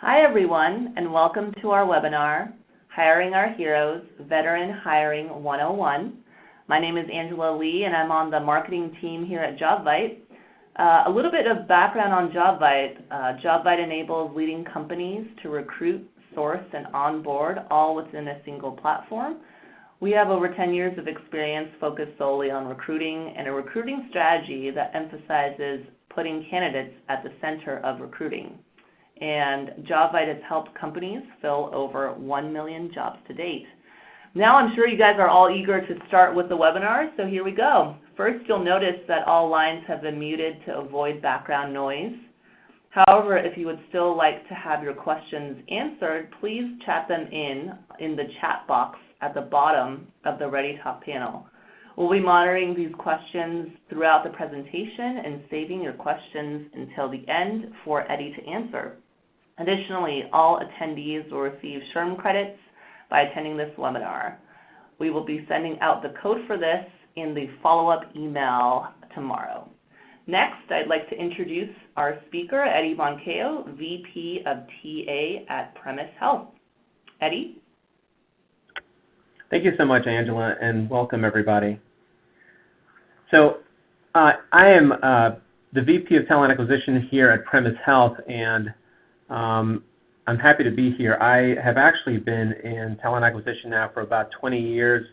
Hi everyone, and welcome to our webinar, Hiring Our Heroes, Veteran Hiring 101. My name is Angela Lee, and I'm on the marketing team here at Jobvite. A little bit of background on Jobvite. Jobvite enables leading companies to recruit, source, and onboard all within a single platform. We have over 10 years of experience focused solely on recruiting and a recruiting strategy that emphasizes putting candidates at the center of recruiting. And Jobvite has helped companies fill over 1 million jobs to date. Now I'm sure you guys are all eager to start with the webinar, so here we go. First, you'll notice that all lines have been muted to avoid background noise. However, if you would still like to have your questions answered, please chat them in the chat box at the bottom of the ReadyTalk panel. We'll be monitoring these questions throughout the presentation and saving your questions until the end for Eddie to answer. Additionally, all attendees will receive SHRM credits by attending this webinar. We will be sending out the code for this in the follow-up email tomorrow. Next, I'd like to introduce our speaker, Eddie Boncayo, VP of TA at Premise Health. Eddie? Thank you so much, Angela, and welcome everybody. So I am the VP of Talent Acquisition here at Premise Health, and I'm happy to be here. I have actually been in talent acquisition now for about 20 years,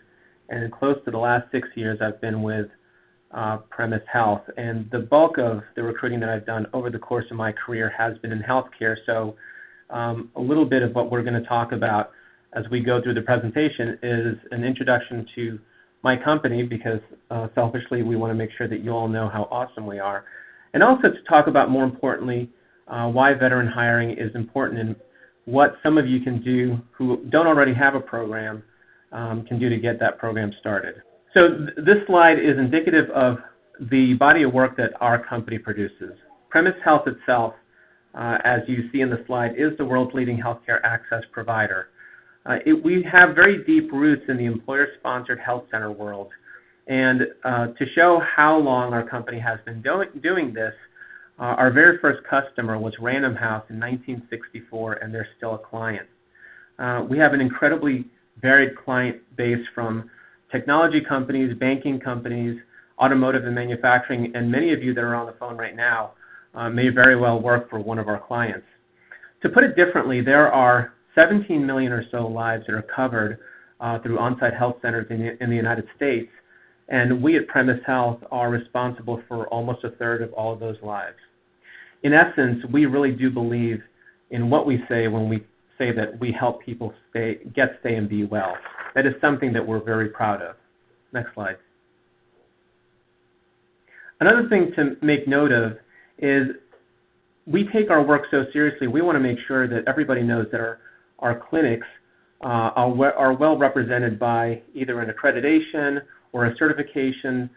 and close to the last 6 years I've been with Premise Health. And the bulk of the recruiting that I've done over the course of my career has been in healthcare. So a little bit of what we're going to talk about as we go through the presentation is an introduction to my company, because selfishly we want to make sure that you all know how awesome we are. And also to talk about, more importantly, why veteran hiring is important and what some of you can do who don't already have a program can do to get that program started. So this slide is indicative of the body of work that our company produces. Premise Health itself, as you see in the slide, is the world's leading healthcare access provider. We have very deep roots in the employer-sponsored health center world. And to show how long our company has been doing this, our very first customer was Random House in 1964, and they're still a client. We have an incredibly varied client base, from technology companies, banking companies, automotive and manufacturing, and many of you that are on the phone right now may very well work for one of our clients. To put it differently, there are 17 million or so lives that are covered through on-site health centers in the United States, and we at Premise Health are responsible for almost a third of all of those lives. In essence, we really do believe in what we say when we say that we help people stay, and be well. That is something that we're very proud of. Next slide. Another thing to make note of is we take our work so seriously. We want to make sure that everybody knows that our clinics are well represented by either an accreditation or a certification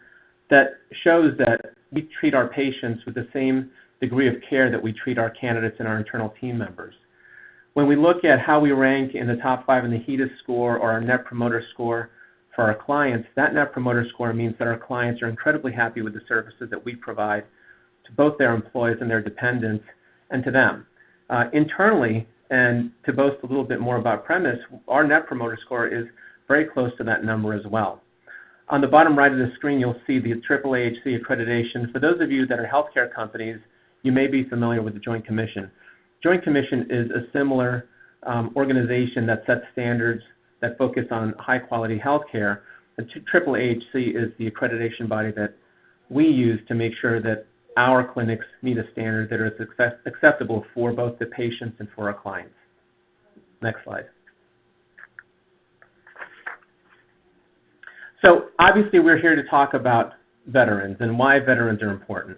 that shows that we treat our patients with the same degree of care that we treat our candidates and our internal team members. When we look at how we rank in the top 5 in the HEDIS score, or our Net Promoter Score for our clients, that Net Promoter Score means that our clients are incredibly happy with the services that we provide to both their employees and their dependents, and to them. Internally, and to boast a little bit more about Premise, our Net Promoter Score is very close to that number as well. On the bottom right of the screen, you'll see the AAAHC accreditation. For those of you that are healthcare companies, you may be familiar with the Joint Commission. Joint Commission is a similar organization that sets standards that focus on high-quality healthcare. The AAAHC is the accreditation body that we use to make sure that our clinics meet a standard that is acceptable for both the patients and for our clients. Next slide. So obviously we're here to talk about veterans and why veterans are important.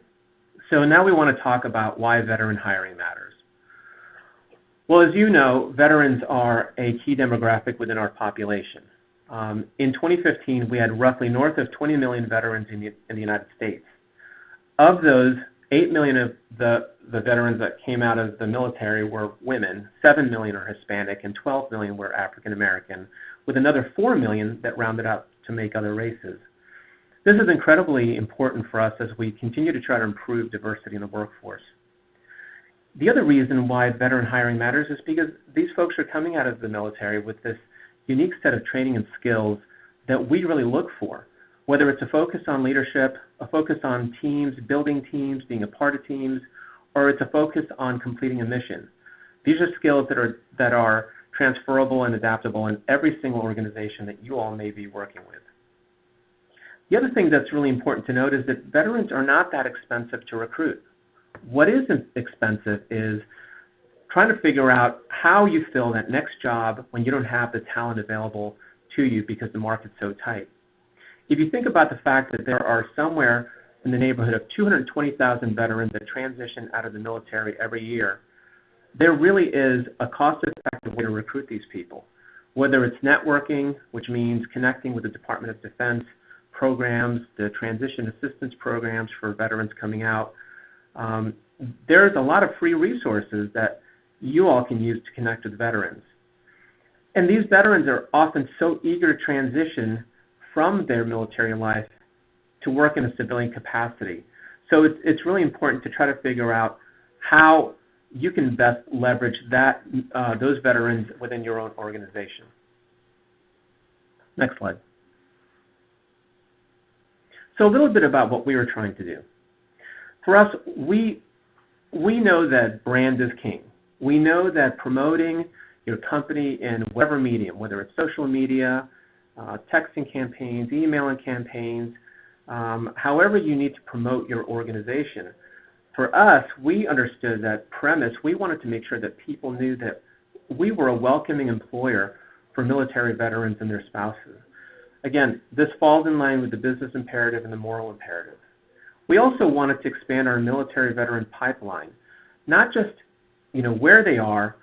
So now we want to talk about why veteran hiring matters. Well, as you know, veterans are a key demographic within our population. In 2015, we had roughly north of 20 million veterans in the United States. Of those, 8 million of the veterans that came out of the military were women, 7 million are Hispanic, and 12 million were African American, with another 4 million that rounded out to make other races. This is incredibly important for us as we continue to try to improve diversity in the workforce. The other reason why veteran hiring matters is because these folks are coming out of the military with this unique set of training and skills that we really look for, whether it's a focus on leadership, a focus on teams, building teams, being a part of teams, or it's a focus on completing a mission. These are skills that are transferable and adaptable in every single organization that you all may be working with. The other thing that's really important to note is that veterans are not that expensive to recruit. What is expensive is trying to figure out how you fill that next job when you don't have the talent available to you because the market's so tight. If you think about the fact that there are somewhere in the neighborhood of 220,000 veterans that transition out of the military every year, there really is a cost-effective way to recruit these people, whether it's networking, which means connecting with the Department of Defense programs, the transition assistance programs for veterans coming out. There's a lot of free resources that you all can use to connect with veterans. And these veterans are often so eager to transition from their military life to work in a civilian capacity. So it's really important to try to figure out how you can best leverage those veterans within your own organization. Next slide. So a little bit about what we were trying to do. For us, we know that brand is king. We know that promoting your company in whatever medium, whether it's social media, texting campaigns, emailing campaigns, however you need to promote your organization. For us, we understood that premise. We wanted to make sure that people knew that we were a welcoming employer for military veterans and their spouses. Again, this falls in line with the business imperative and the moral imperative. We also wanted to expand our military veteran pipeline, not just where they are.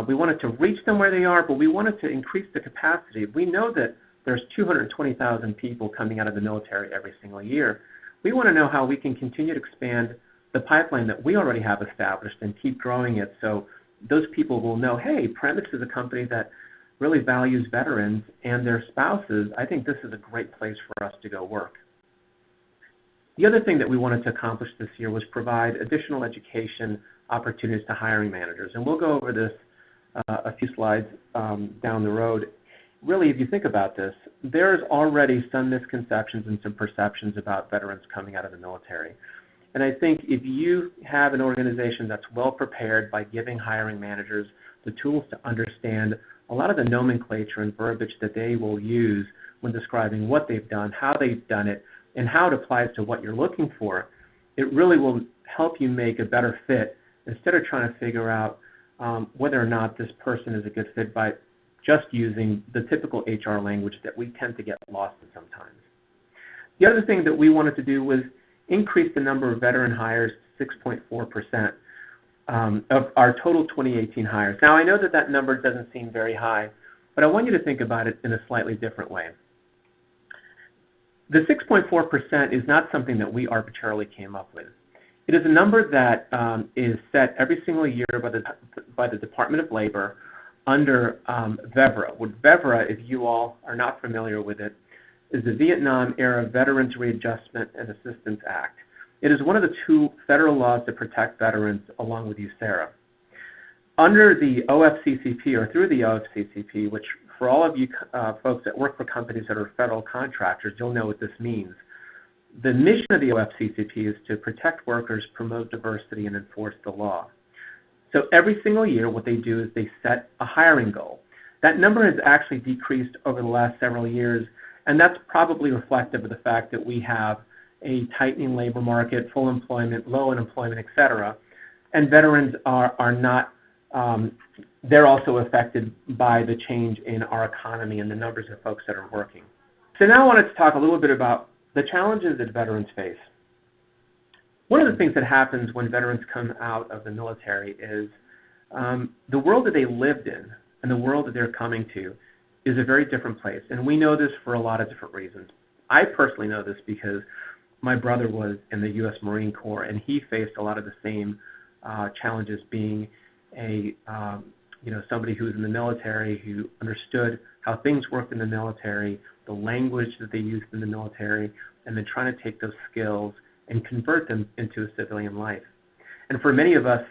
We wanted to reach them where they are, but we wanted to increase the capacity. We know that there's 220,000 people coming out of the military every single year. We want to know how we can continue to expand the pipeline that we already have established and keep growing it so those people will know, hey, Premise is a company that really values veterans and their spouses. I think this is a great place for us to go work. The other thing that we wanted to accomplish this year was provide additional education opportunities to hiring managers. And we'll go over this a few slides down the road. Really, if you think about this, there's already some misconceptions and some perceptions about veterans coming out of the military. And I think if you have an organization that's well prepared by giving hiring managers the tools to understand a lot of the nomenclature and verbiage that they will use when describing what they've done, how they've done it, and how it applies to what you're looking for, it really will help you make a better fit instead of trying to figure out whether or not this person is a good fit by just using the typical HR language that we tend to get lost in sometimes. The other thing that we wanted to do was increase the number of veteran hires to 6.4% of our total 2018 hires. Now, I know that that number doesn't seem very high, but I want you to think about it in a slightly different way. The 6.4% is not something that we arbitrarily came up with. It is a number that is set every single year by the Department of Labor under VEVRA. What VEVRA, if you all are not familiar with it, is the Vietnam-era Veterans Readjustment and Assistance Act. It is one of the two federal laws that protect veterans along with USERRA. Under the OFCCP, or through the OFCCP, which for all of you folks that work for companies that are federal contractors, you'll know what this means. The mission of the OFCCP is to protect workers, promote diversity, and enforce the law. So every single year what they do is they set a hiring goal. That number has actually decreased over the last several years, and that's probably reflective of the fact that we have a tightening labor market, full employment, low unemployment, et cetera, and veterans are not, they're also affected by the change in our economy and the numbers of folks that are working. So now I wanted to talk a little bit about the challenges that veterans face. One of the things that happens when veterans come out of the military is the world that they lived in and the world that they're coming to is a very different place. And we know this for a lot of different reasons. I personally know this because my brother was in the U.S. Marine Corps, and he faced a lot of the same challenges being somebody who was in the military, who understood how things worked in the military, the language that they used in the military, and then trying to take those skills and convert them into a civilian life. And for many of us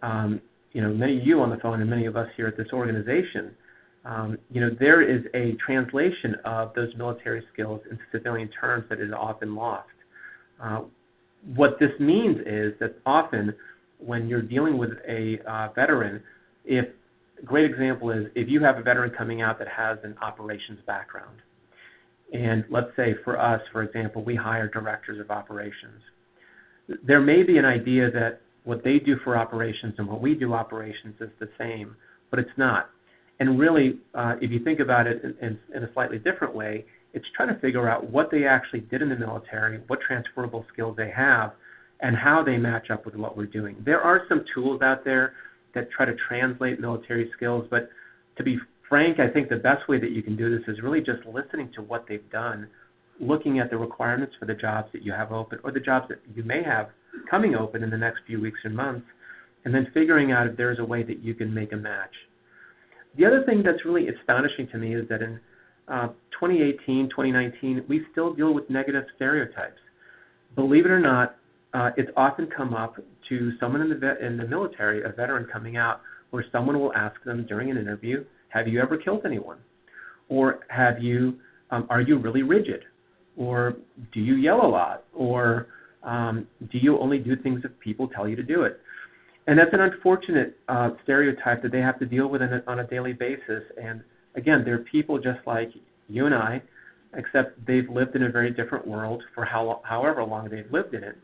many of you on the phone and many of us here at this organization, there is a translation of those military skills into civilian terms that is often lost. What this means is that often when you're dealing with a veteran, a great example is if you have a veteran coming out that has an operations background, and let's say for us, for example, we hire directors of operations. There may be an idea that what they do for operations and what we do operations is the same, but it's not. And really, if you think about it in a slightly different way, it's trying to figure out what they actually did in the military, what transferable skills they have, and how they match up with what we're doing. There are some tools out there that try to translate military skills, but to be frank, I think the best way that you can do this is really just listening to what they've done, looking at the requirements for the jobs that you have open or the jobs that you may have coming open in the next few weeks or months, and then figuring out if there's a way that you can make a match. The other thing that's really astonishing to me is that in 2018, 2019, we still deal with negative stereotypes. Believe it or not, it's often come up to someone in the military, a veteran coming out, where someone will ask them during an interview, have you ever killed anyone? Or are you really rigid? Or do you yell a lot? Or do you only do things if people tell you to do it? And that's an unfortunate stereotype that they have to deal with on a daily basis. And again, they're people just like you and I, except they've lived in a very different world for however long they've lived in it.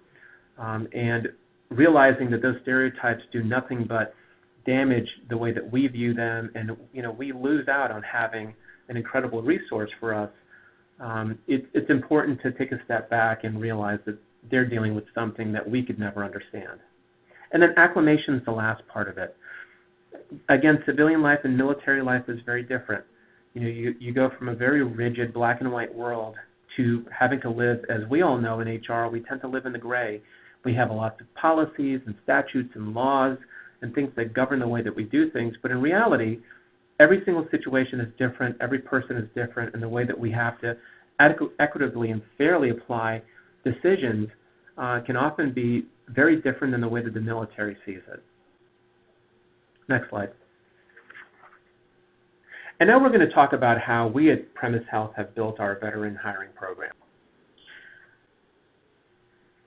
And realizing that those stereotypes do nothing but damage the way that we view them, and we lose out on having an incredible resource for us. It's important to take a step back and realize that they're dealing with something that we could never understand. And then acclimation is the last part of it. Again, civilian life and military life is very different. You go from a very rigid black and white world to having to live, as we all know in HR, we tend to live in the gray. We have lots of policies and statutes and laws and things that govern the way that we do things. But in reality, every single situation is different, every person is different, and the way that we have to equitably and fairly apply decisions can often be very different than the way that the military sees it. Next slide. And now we're going to talk about how we at Premise Health have built our veteran hiring program.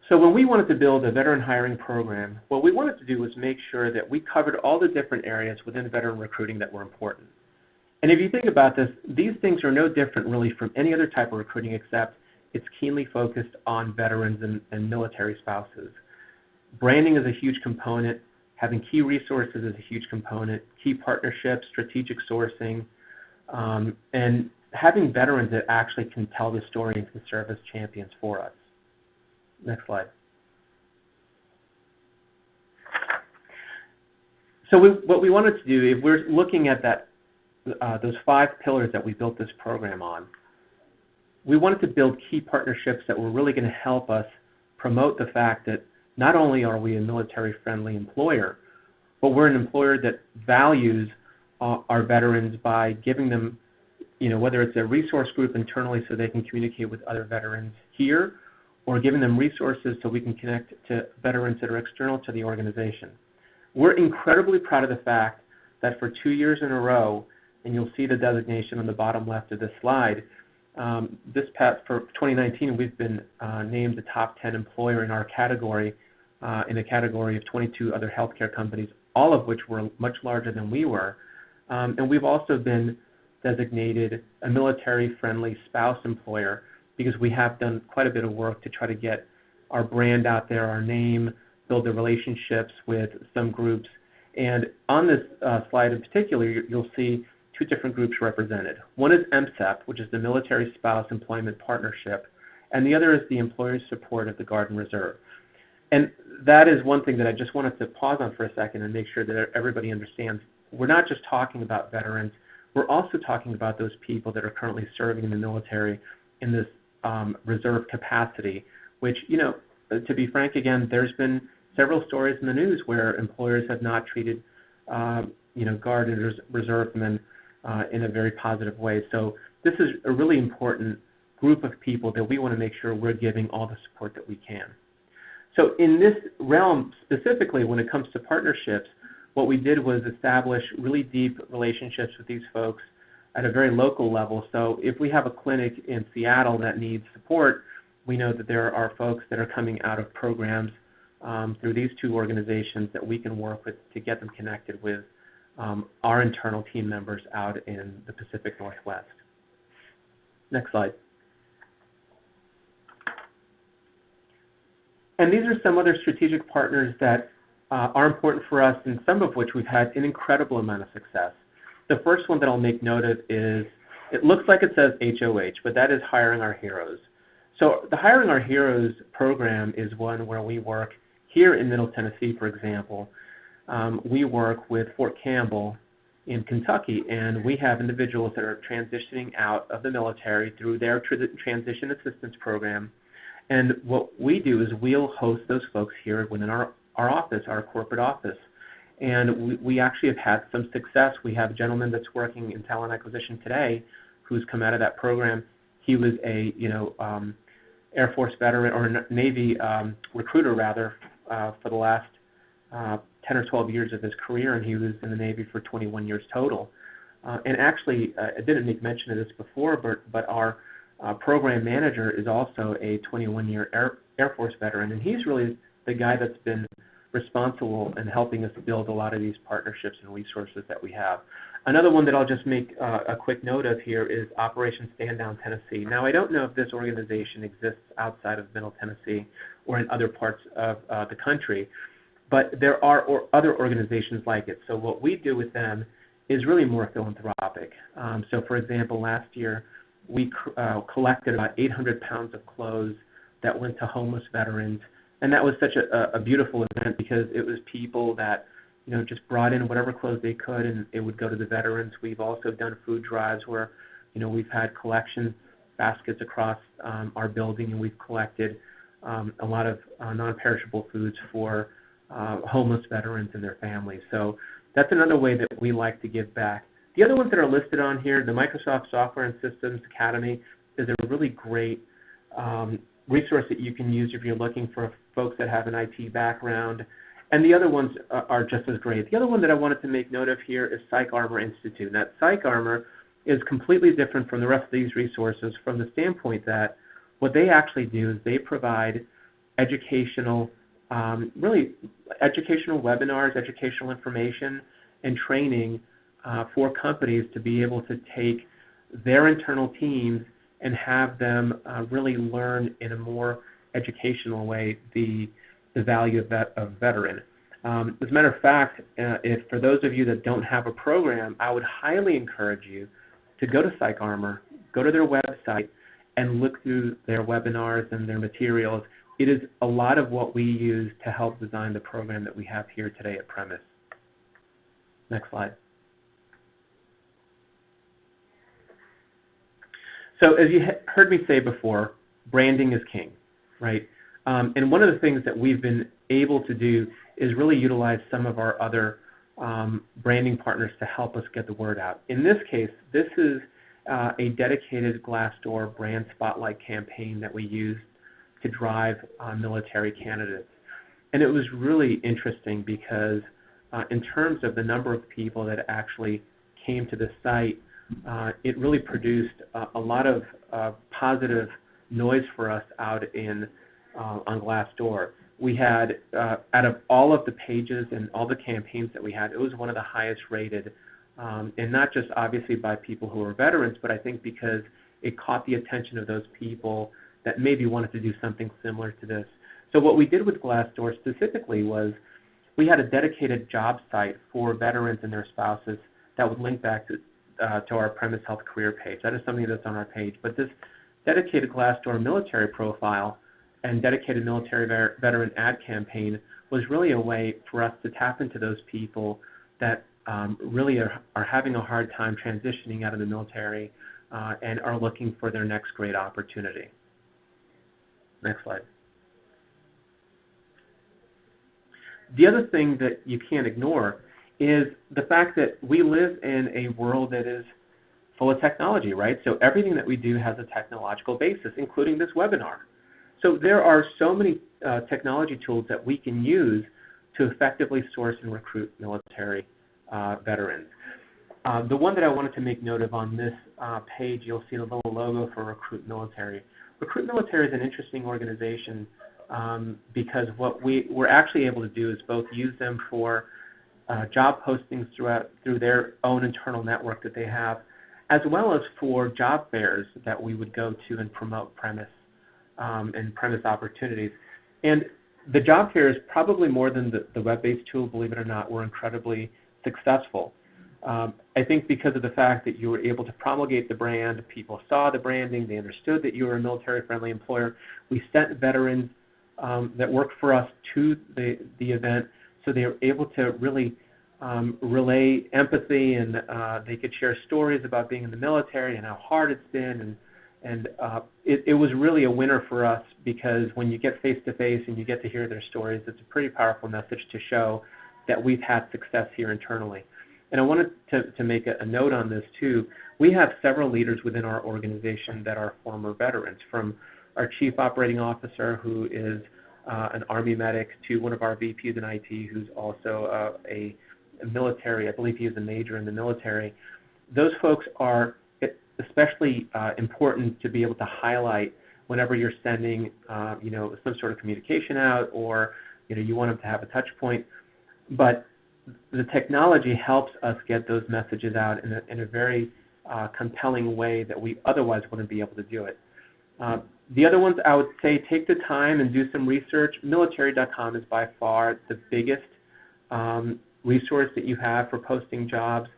So when we wanted to build a veteran hiring program, what we wanted to do was make sure that we covered all the different areas within veteran recruiting that were important. And if you think about this, these things are no different really from any other type of recruiting, except it's keenly focused on veterans and military spouses. Branding is a huge component. Having key resources is a huge component. Key partnerships, strategic sourcing, and having veterans that actually can tell the story and can serve as champions for us. Next slide. So what we wanted to do, if we're looking at those 5 pillars that we built this program on, we wanted to build key partnerships that were really going to help us promote the fact that not only are we a military-friendly employer, but we're an employer that values our veterans by giving them, whether it's a resource group internally so they can communicate with other veterans here, or giving them resources so we can connect to veterans that are external to the organization. We're incredibly proud of the fact that for 2 years in a row, and you'll see the designation on the bottom left of this slide, for 2019, we've been named the top 10 employer in our category, in a category of 22 other healthcare companies, all of which were much larger than we were. And we've also been designated a military-friendly spouse employer because we have done quite a bit of work to try to get our brand out there, our name, build the relationships with some groups. And on this slide in particular, you'll see 2 different groups represented. One is MSEP, which is the Military Spouse Employment Partnership, and the other is the Employers Support of the Guard and Reserve. And that is one thing that I just wanted to pause on for a second and make sure that everybody understands. We're not just talking about veterans, we're also talking about those people that are currently serving in the military in this reserve capacity, which, to be frank again, there's been several stories in the news where employers have not treated, Guard and reservemen in a very positive way. So this is a really important group of people that we want to make sure we're giving all the support that we can. So in this realm, specifically when it comes to partnerships, what we did was establish really deep relationships with these folks at a very local level. So if we have a clinic in Seattle that needs support, we know that there are folks that are coming out of programs through these two organizations that we can work with to get them connected with our internal team members out in the Pacific Northwest. Next slide. And these are some other strategic partners that are important for us, and some of which we've had an incredible amount of success. The first one that I'll make note of is, it looks like it says HOH, but that is Hiring Our Heroes. So the Hiring Our Heroes program is one where we work here in Middle Tennessee, for example. We work with Fort Campbell in Kentucky, and we have individuals that are transitioning out of the military through their transition assistance program. And what we do is we'll host those folks here within our office, our corporate office. And we actually have had some success. We have a gentleman that's working in talent acquisition today who's come out of that program. He was a Air Force veteran, or Navy recruiter rather, for the last 10 or 12 years of his career, and he was in the Navy for 21 years total. And actually, I didn't make mention of this before, but our program manager is also a 21-year Air Force veteran, and he's really the guy that's been responsible in helping us build a lot of these partnerships and resources that we have. Another one that I'll just make a quick note of here is Operation Stand Down Tennessee. Now, I don't know if this organization exists outside of Middle Tennessee or in other parts of the country, but there are other organizations like it. So what we do with them is really more philanthropic. So for example, last year we collected about 800 pounds of clothes that went to homeless veterans. And that was such a beautiful event because it was people that just brought in whatever clothes they could, and it would go to the veterans. We've also done food drives where we've had collection baskets across our building, and we've collected a lot of non-perishable foods for homeless veterans and their families. So that's another way that we like to give back. The other ones that are listed on here, the Microsoft Software and Systems Academy is a really great resource that you can use if you're looking for folks that have an IT background. And the other ones are just as great. The other one that I wanted to make note of here is PsychArmor Institute. Now, PsychArmor is completely different from the rest of these resources from the standpoint that what they actually do is they provide educational, really educational webinars, educational information, and training for companies to be able to take their internal teams and have them really learn in a more educational way the value of veteran. As a matter of fact, if for those of you that don't have a program, I would highly encourage you to go to PsychArmor, go to their website, and look through their webinars and their materials. It is a lot of what we use to help design the program that we have here today at Premise. Next slide. So as you heard me say before, branding is king, right? And one of the things that we've been able to do is really utilize some of our other branding partners to help us get the word out. In this case, this is a dedicated Glassdoor brand spotlight campaign that we used to drive military candidates. And it was really interesting because in terms of the number of people that actually came to the site, it really produced a lot of positive noise for us out on Glassdoor. We had, out of all of the pages and all the campaigns that we had, it was one of the highest rated, and not just obviously by people who are veterans, but I think because it caught the attention of those people that maybe wanted to do something similar to this. So what we did with Glassdoor specifically was we had a dedicated job site for veterans and their spouses that would link back to our Premise Health career page. That is something that's on our page. But this dedicated Glassdoor military profile and dedicated military veteran ad campaign was really a way for us to tap into those people that really are having a hard time transitioning out of the military and are looking for their next great opportunity. Next slide. The other thing that you can't ignore is the fact that we live in a world that is full of technology, right? So everything that we do has a technological basis, including this webinar. So there are so many technology tools that we can use to effectively source and recruit military veterans. The one that I wanted to make note of on this page, you'll see the little logo for Recruit Military. Recruit Military is an interesting organization because what we're actually able to do is both use them for job postings through their own internal network that they have, as well as for job fairs that we would go to and promote premise and premise opportunities. And the job fairs, probably more than the web-based tool, believe it or not, were incredibly successful. I think because of the fact that you were able to promulgate the brand, people saw the branding, they understood that you were a military-friendly employer. We sent veterans that worked for us to the event, so they were able to really relay empathy, and they could share stories about being in the military and how hard it's been. And it was really a winner for us, because when you get face-to-face and you get to hear their stories, it's a pretty powerful message to show that we've had success here internally. And I wanted to make a note on this too. We have several leaders within our organization that are former veterans, from our Chief Operating Officer, who is an Army medic, to one of our VPs in IT, who's also a military, I believe he is a major in the military. Those folks are especially important to be able to highlight whenever you're sending some sort of communication out, or you want them to have a touch point. But the technology helps us get those messages out in a very compelling way that we otherwise wouldn't be able to do it. The other ones, I would say, take the time and do some research. Military.com is by far the biggest resource that you have for posting jobs.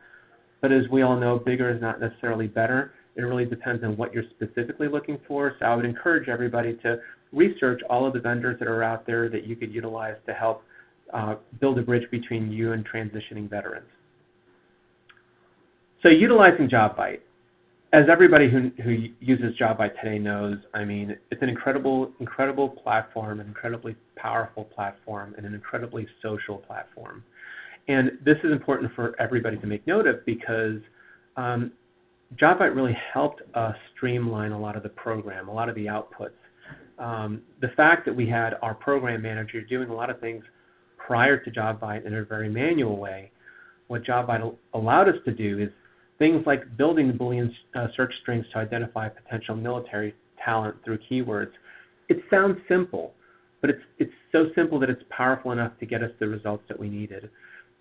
But as we all know, bigger is not necessarily better. It really depends on what you're specifically looking for. So I would encourage everybody to research all of the vendors that are out there that you could utilize to help build a bridge between you and transitioning veterans. So utilizing Jobvite. As everybody who uses Jobvite today knows, I mean, it's an incredible platform, an incredibly powerful platform, and an incredibly social platform. And this is important for everybody to make note of, because Jobvite really helped us streamline a lot of the program, a lot of the outputs. The fact that we had our program manager doing a lot of things prior to Jobvite in a very manual way, what Jobvite allowed us to do is things like building the Boolean search strings to identify potential military talent through keywords. It sounds simple, but it's so simple that it's powerful enough to get us the results that we needed.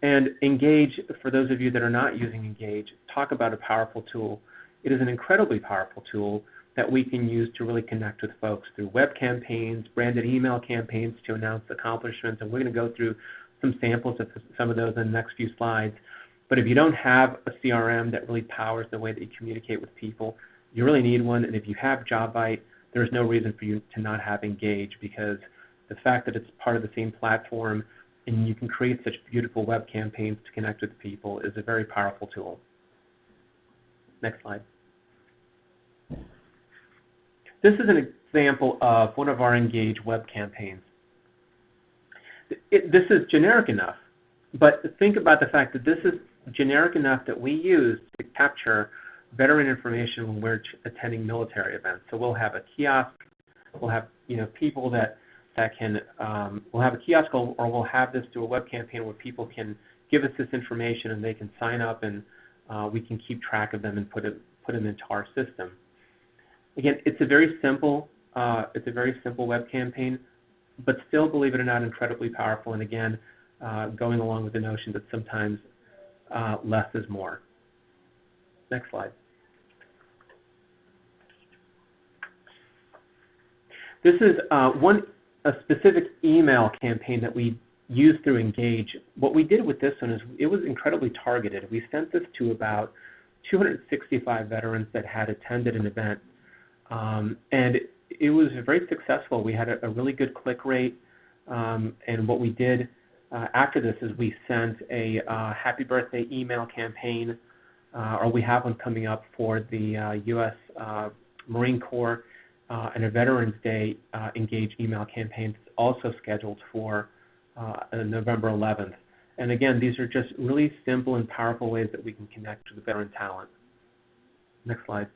And Engage, for those of you that are not using Engage, talk about a powerful tool. It is an incredibly powerful tool that we can use to really connect with folks through web campaigns, branded email campaigns to announce accomplishments, and we're going to go through some samples of some of those in the next few slides. But if you don't have a CRM that really powers the way that you communicate with people, you really need one. And if you have Jobvite, there's no reason for you to not have Engage, because the fact that it's part of the same platform and you can create such beautiful web campaigns to connect with people is a very powerful tool. Next slide. This is an example of one of our Engage web campaigns. This is generic enough, but think about the fact that this is generic enough that we use to capture veteran information when we're attending military events. So we'll have a kiosk, we'll have people that can, we'll have a kiosk, or we'll have this through a web campaign where people can give us this information and they can sign up, and we can keep track of them and put them into our system. Again, it's a very simple web campaign, but still, believe it or not, incredibly powerful. And again, going along with the notion that sometimes less is more. Next slide. This is a specific email campaign that we used through Engage. What we did with this one is it was incredibly targeted. We sent this to about 265 veterans that had attended an event. And it was very successful. We had a really good click rate. And what we did after this is we sent a happy birthday email campaign, or we have one coming up for the U.S. Marine Corps, and a Veterans Day Engage email campaign that's also scheduled for November 11th. And again, these are just really simple and powerful ways that we can connect with veteran talent. Next slide.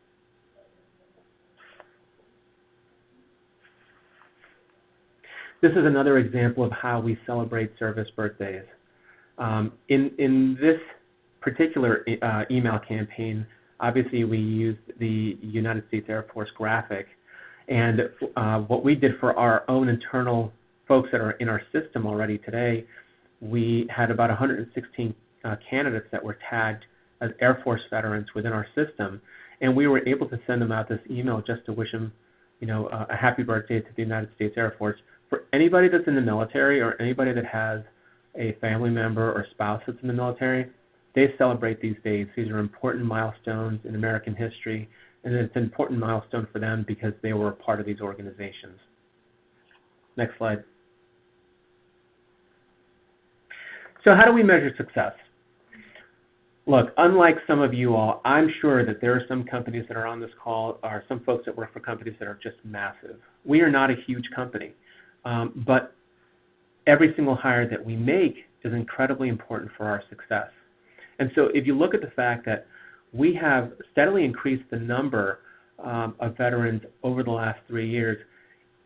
This is another example of how we celebrate service birthdays. In this particular email campaign, obviously we used the United States Air Force graphic, and what we did for our own internal folks that are in our system already today, we had about 116 candidates that were tagged as Air Force veterans within our system, and we were able to send them out this email just to wish them, a happy birthday to the United States Air Force. For anybody that's in the military or anybody that has a family member or spouse that's in the military, they celebrate these days. These are important milestones in American history, and it's an important milestone for them because they were a part of these organizations. Next slide. So how do we measure success? Look, unlike some of you all, I'm sure that there are some companies that are on this call, or some folks that work for companies that are just massive. We are not a huge company, but every single hire that we make is incredibly important for our success. And so if you look at the fact that we have steadily increased the number of veterans over the last 3 years,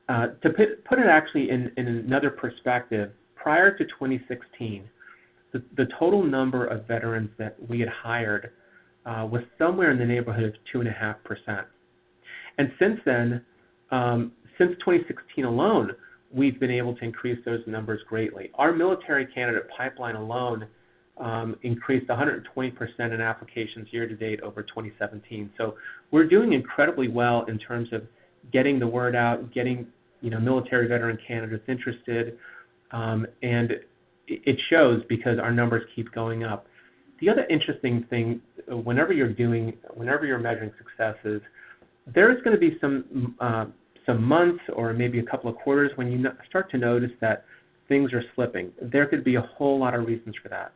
to put it actually in another perspective, prior to 2016, the total number of veterans that we had hired was somewhere in the neighborhood of 2.5%. And since then, since 2016 alone, we've been able to increase those numbers greatly. Our military candidate pipeline alone increased 120% in applications year to date over 2017. So we're doing incredibly well in terms of getting the word out, getting military veteran candidates interested, and it shows because our numbers keep going up. The other interesting thing, whenever you're measuring successes, there's going to be some months or maybe a couple of quarters when you start to notice that things are slipping. There could be a whole lot of reasons for that.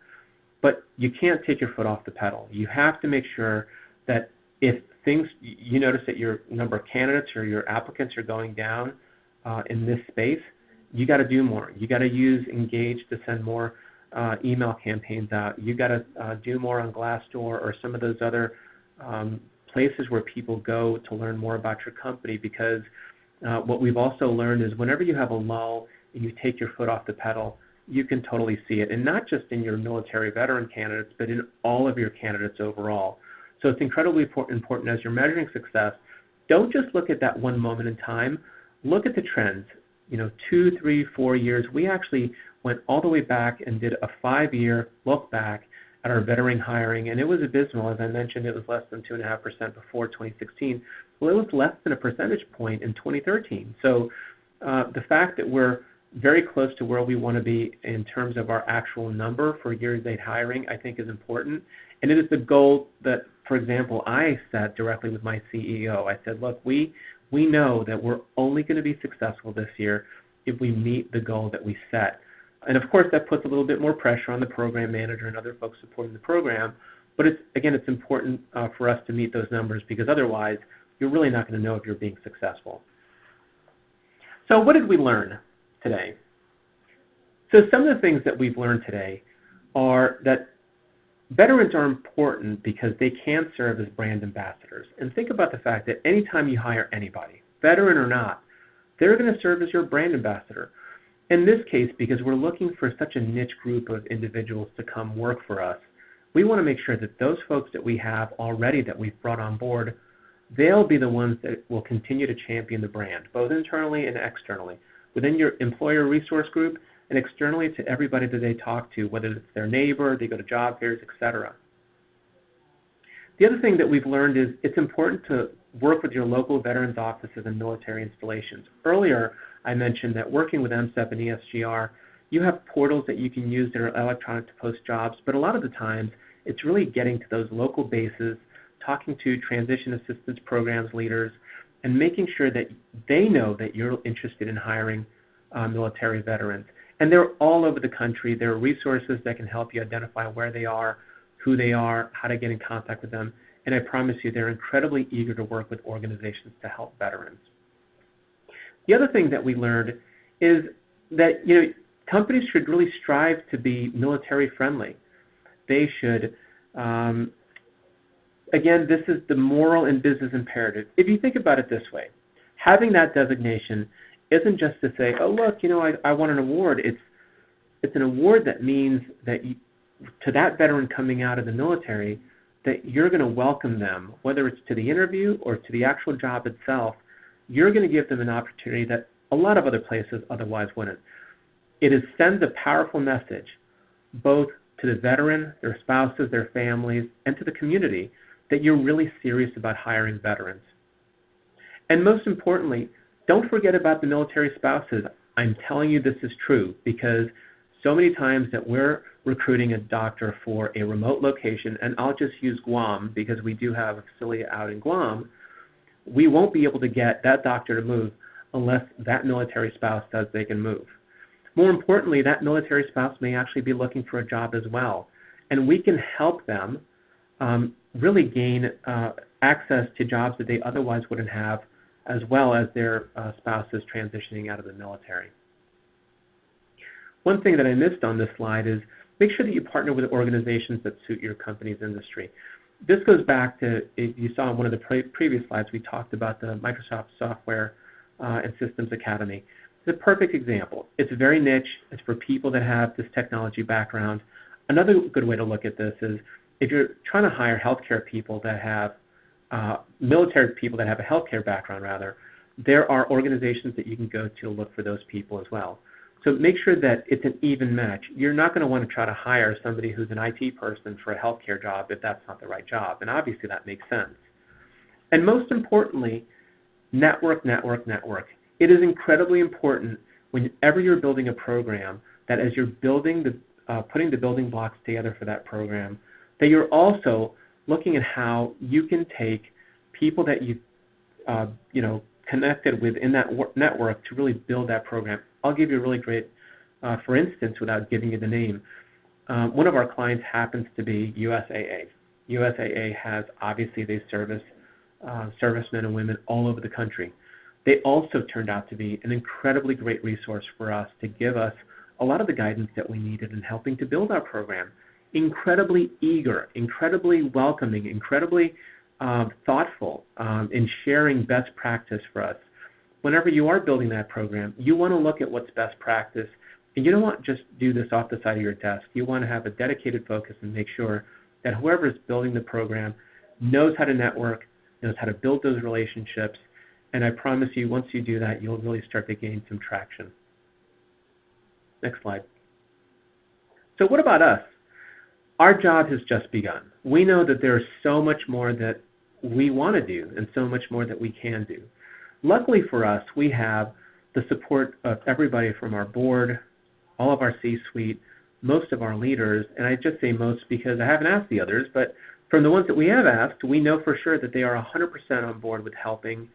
But you can't take your foot off the pedal. You have to make sure that if you notice that your number of candidates or your applicants are going down in this space, you got to do more. You got to use Engage to send more email campaigns out. You got to do more on Glassdoor or some of those other places where people go to learn more about your company, because what we've also learned is whenever you have a lull and you take your foot off the pedal, you can totally see it, and not just in your military veteran candidates, but in all of your candidates overall. So it's incredibly important as you're measuring success. Don't just look at that one moment in time. Look at the trends. 2, 3, 4 years. We actually went all the way back and did a 5-year look back at our veteran hiring, and it was abysmal. As I mentioned, it was less than 2.5% before 2016. Well, it was less than a percentage point in 2013. So the fact that we're very close to where we want to be in terms of our actual number for year-to-date hiring, I think is important. And it is the goal that, for example, I set directly with my CEO. I said, look, we know that we're only going to be successful this year if we meet the goal that we set. And of course, that puts a little bit more pressure on the program manager and other folks supporting the program. But it's important for us to meet those numbers, because otherwise, you're really not going to know if you're being successful. So what did we learn today? So some of the things that we've learned today are that veterans are important because they can serve as brand ambassadors. And think about the fact that anytime you hire anybody, veteran or not, they're going to serve as your brand ambassador. In this case, because we're looking for such a niche group of individuals to come work for us, we want to make sure that those folks that we have already that we've brought on board, they'll be the ones that will continue to champion the brand, both internally and externally, within your employer resource group and externally to everybody that they talk to, whether it's their neighbor, they go to job fairs, etc. The other thing that we've learned is it's important to work with your local veterans offices and military installations. Earlier, I mentioned that working with MSEP and ESGR, you have portals that you can use that are electronic to post jobs, but a lot of the times it's really getting to those local bases, talking to transition assistance programs leaders, and making sure that they know that you're interested in hiring military veterans. And they're all over the country. There are resources that can help you identify where they are, who they are, how to get in contact with them. And I promise you, they're incredibly eager to work with organizations to help veterans. The other thing that we learned is that companies should really strive to be military friendly. They should, again, this is the moral and business imperative. If you think about it this way, having that designation, isn't just to say, oh, look, I won an award. It's an award that means that to that veteran coming out of the military, that you're going to welcome them, whether it's to the interview or to the actual job itself. You're going to give them an opportunity that a lot of other places otherwise wouldn't. It sends a powerful message, both to the veteran, their spouses, their families, and to the community, that you're really serious about hiring veterans. And most importantly, don't forget about the military spouses. I'm telling you this is true because so many times that we're recruiting a doctor for a remote location, and I'll just use Guam because we do have a facility out in Guam, we won't be able to get that doctor to move unless that military spouse says they can move. More importantly, that military spouse may actually be looking for a job as well, and we can help them really gain access to jobs that they otherwise wouldn't have, as well as their spouses transitioning out of the military. One thing that I missed on this slide is make sure that you partner with organizations that suit your company's industry. This goes back to, if you saw in one of the previous slides, we talked about the Microsoft Software and Systems Academy. It's a perfect example. It's very niche. It's for people that have this technology background. Another good way to look at this is if you're trying to hire healthcare people that have, military people that have a healthcare background rather, there are organizations that you can go to look for those people as well. So make sure that it's an even match. You're not going to want to try to hire somebody who's an IT person for a healthcare job if that's not the right job. And obviously that makes sense. And most importantly, network, network, network. It is incredibly important whenever you're building a program that as you're building putting the building blocks together for that program, that you're also looking at how you can take people that you've connected with in that network to really build that program. I'll give you a really great, for instance, without giving you the name. One of our clients happens to be USAA. USAA has, obviously, they service servicemen and women all over the country. They also turned out to be an incredibly great resource for us to give us a lot of the guidance that we needed in helping to build our program. Incredibly eager, incredibly welcoming, incredibly thoughtful in sharing best practice for us. Whenever you are building that program, you want to look at what's best practice, and you don't want to just do this off the side of your desk. You want to have a dedicated focus and make sure that whoever is building the program knows how to network, knows how to build those relationships, and I promise you, once you do that, you'll really start to gain some traction. Next slide. So what about us? Our job has just begun. We know that there is so much more that we want to do and so much more that we can do. Luckily for us, we have the support of everybody from our board, all of our C-suite, most of our leaders, and I just say most because I haven't asked the others, but from the ones that we have asked, we know for sure that they are 100% on board with helping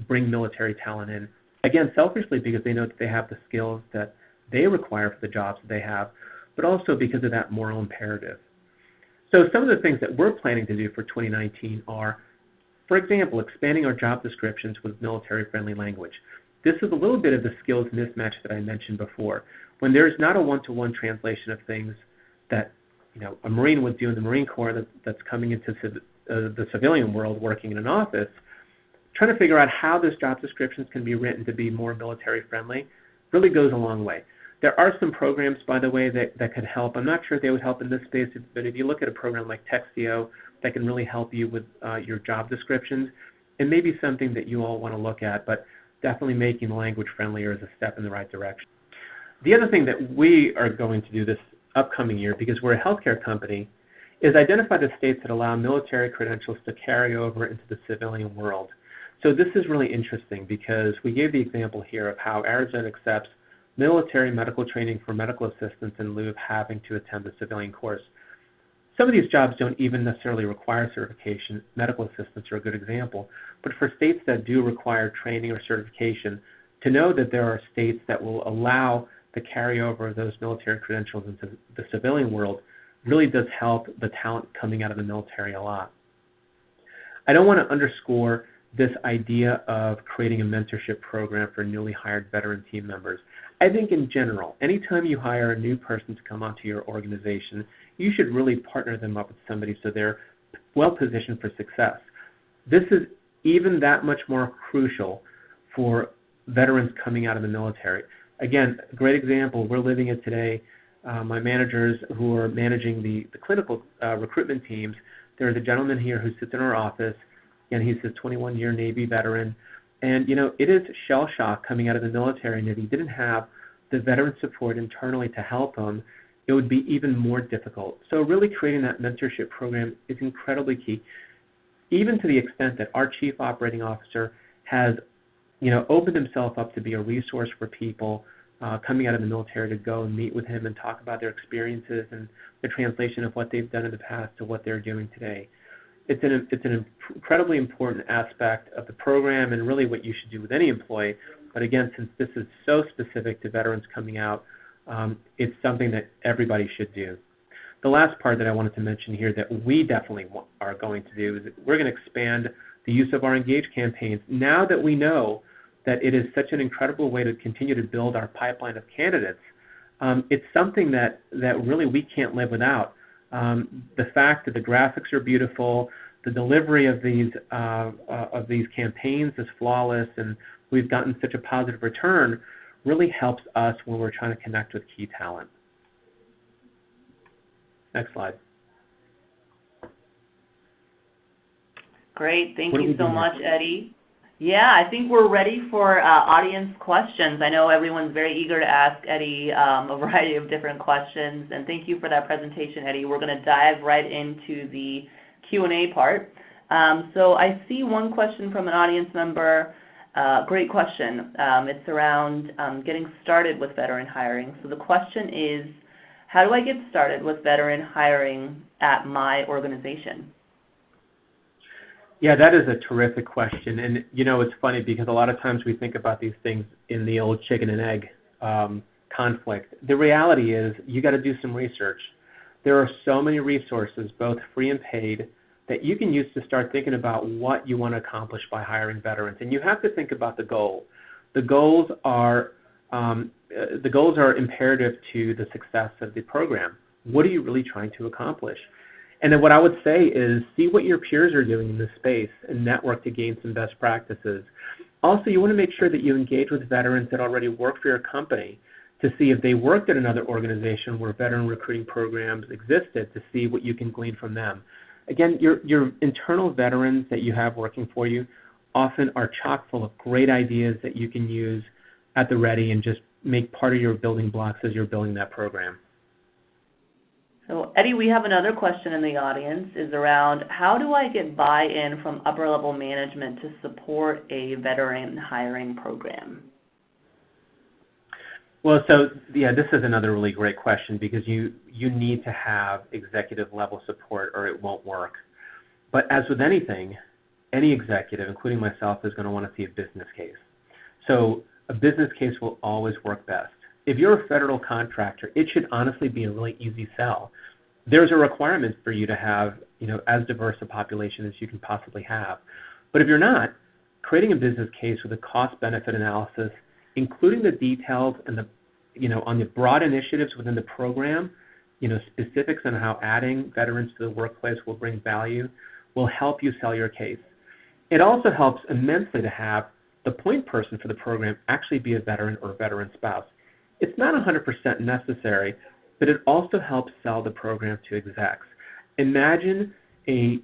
bring military talent in. Again, selfishly because they know that they have the skills that they require for the jobs that they have, but also because of that moral imperative. So some of the things that we're planning to do for 2019 are, for example, expanding our job descriptions with military-friendly language. This is a little bit of the skills mismatch that I mentioned before. When there's not a one-to-one translation of things that a Marine would do in the Marine Corps that's coming into the civilian world working in an office, trying to figure out how those job descriptions can be written to be more military-friendly really goes a long way. There are some programs, by the way, that could help. I'm not sure if they would help in this space, but if you look at a program like Textio, that can really help you with your job descriptions, and maybe something that you all want to look at, but definitely making the language friendlier is a step in the right direction. The other thing that we are going to do this upcoming year, because we're a healthcare company, is identify the states that allow military credentials to carry over into the civilian world. So this is really interesting because we gave the example here of how Arizona accepts military medical training for medical assistants in lieu of having to attend the civilian course. Some of these jobs don't even necessarily require certification. Medical assistants are a good example. But for states that do require training or certification, to know that there are states that will allow the carryover of those military credentials into the civilian world really does help the talent coming out of the military a lot. I don't want to underscore this idea of creating a mentorship program for newly hired veteran team members. I think in general, anytime you hire a new person to come onto your organization, you should really partner them up with somebody so they're well positioned for success. This is even that much more crucial for veterans coming out of the military. Again, a great example, we're living it today. My managers who are managing the clinical recruitment teams, there's a gentleman here who sits in our office, and he's a 21-year Navy veteran. And, it is shell shock coming out of the military, and if he didn't have the veteran support internally to help him, it would be even more difficult. So really creating that mentorship program is incredibly key, even to the extent that our Chief Operating Officer has opened himself up to be a resource for people coming out of the military to go and meet with him and talk about their experiences and the translation of what they've done in the past to what they're doing today. It's an incredibly important aspect of the program and really what you should do with any employee. But again, since this is so specific to veterans coming out, it's something that everybody should do. The last part that I wanted to mention here that we definitely are going to do is we're going to expand the use of our Engage campaigns. Now that we know that it is such an incredible way to continue to build our pipeline of candidates, it's something that really we can't live without. The fact that the graphics are beautiful, the delivery of these campaigns is flawless, and we've gotten such a positive return really helps us when we're trying to connect with key talent. Next slide. Great. Thank you so much, Eddie. Yeah, I think we're ready for audience questions. I know everyone's very eager to ask Eddie a variety of different questions, and thank you for that presentation, Eddie. We're going to dive right into the Q&A part. So I see one question from an audience member. Great question. It's around getting started with veteran hiring. So the question is, how do I get started with veteran hiring at my organization? Yeah, that is a terrific question. And, it's funny because a lot of times we think about these things in the old chicken and egg conflict. The reality is you got to do some research. There are so many resources, both free and paid, that you can use to start thinking about what you want to accomplish by hiring veterans. And you have to think about the goal. The goals are imperative to the success of the program. What are you really trying to accomplish? And then what I would say is see what your peers are doing in this space and network to gain some best practices. Also, you want to make sure that you engage with veterans that already work for your company to see if they worked at another organization where veteran recruiting programs existed, to see what you can glean from them. Again, your internal veterans that you have working for you often are chock full of great ideas that you can use at the ready and just make part of your building blocks as you're building that program. So Eddie, we have another question in the audience is around how do I get buy-in from upper level management to support a veteran hiring program? Well, so yeah, this is another really great question because you need to have executive level support or it won't work. But as with anything, any executive, including myself, is going to want to see a business case. So a business case will always work best. If you're a federal contractor, it should honestly be a really easy sell. There's a requirement for you to have, as diverse a population as you can possibly have. But if you're not, creating a business case with a cost-benefit analysis, including the details and on the broad initiatives within the program, specifics on how adding veterans to the workplace will bring value, will help you sell your case. It also helps immensely to have the point person for the program actually be a veteran or a veteran spouse. It's not 100% necessary, but it also helps sell the program to execs. Imagine a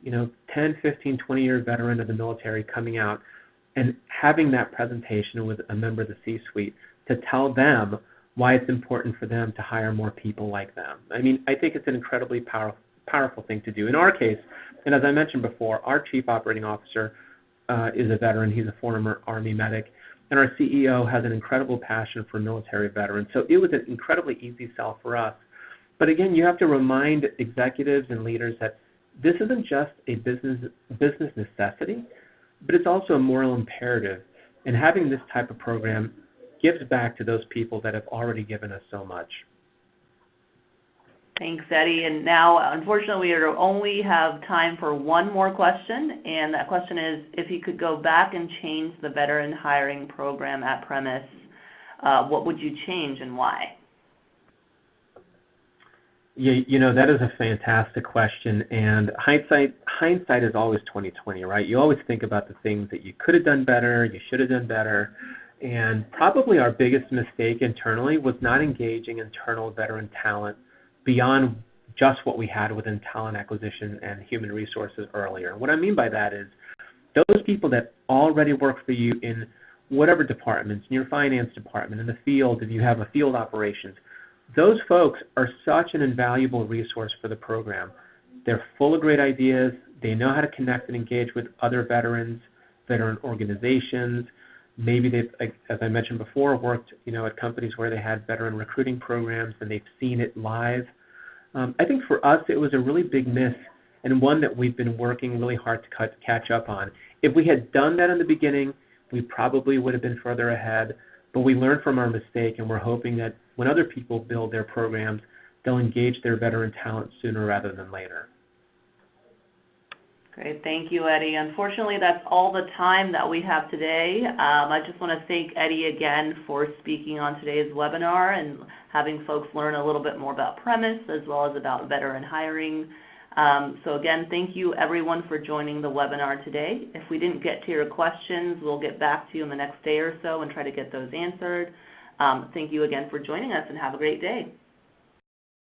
10, 15, 20-year veteran of the military coming out and having that presentation with a member of the C-suite to tell them why it's important for them to hire more people like them. I mean, I think it's an incredibly powerful thing to do. In our case, and as I mentioned before, our Chief Operating Officer is a veteran. He's a former Army medic. And our CEO has an incredible passion for military veterans. So it was an incredibly easy sell for us. But again, you have to remind executives and leaders that this isn't just a business necessity, but it's also a moral imperative. And having this type of program gives back to those people that have already given us so much. Thanks, Eddie. And now, unfortunately, we only have time for one more question. And that question is, if you could go back and change the veteran hiring program at Premise, what would you change and why? Yeah, that is a fantastic question. And hindsight is always 20/20, right? You always think about the things that you could have done better, you should have done better. And probably our biggest mistake internally was not engaging internal veteran talent beyond just what we had within talent acquisition and human resources earlier. What I mean by that is those people that already work for you in whatever departments, in your finance department, in the field, if you have a field operations, those folks are such an invaluable resource for the program. They're full of great ideas. They know how to connect and engage with other veterans, veteran organizations. Maybe they've, as I mentioned before, worked at companies where they had veteran recruiting programs and they've seen it live. I think for us it was a really big miss and one that we've been working really hard to catch up on. If we had done that in the beginning, we probably would have been further ahead, but we learned from our mistake, and we're hoping that when other people build their programs, they'll engage their veteran talent sooner rather than later. Great. Thank you, Eddie. Unfortunately, that's all the time that we have today. I just want to thank Eddie again for speaking on today's webinar and having folks learn a little bit more about Premise as well as about veteran hiring. So again, thank you everyone for joining the webinar today. If we didn't get to your questions, we'll get back to you in the next day or so and try to get those answered. Thank you again for joining us and have a great day.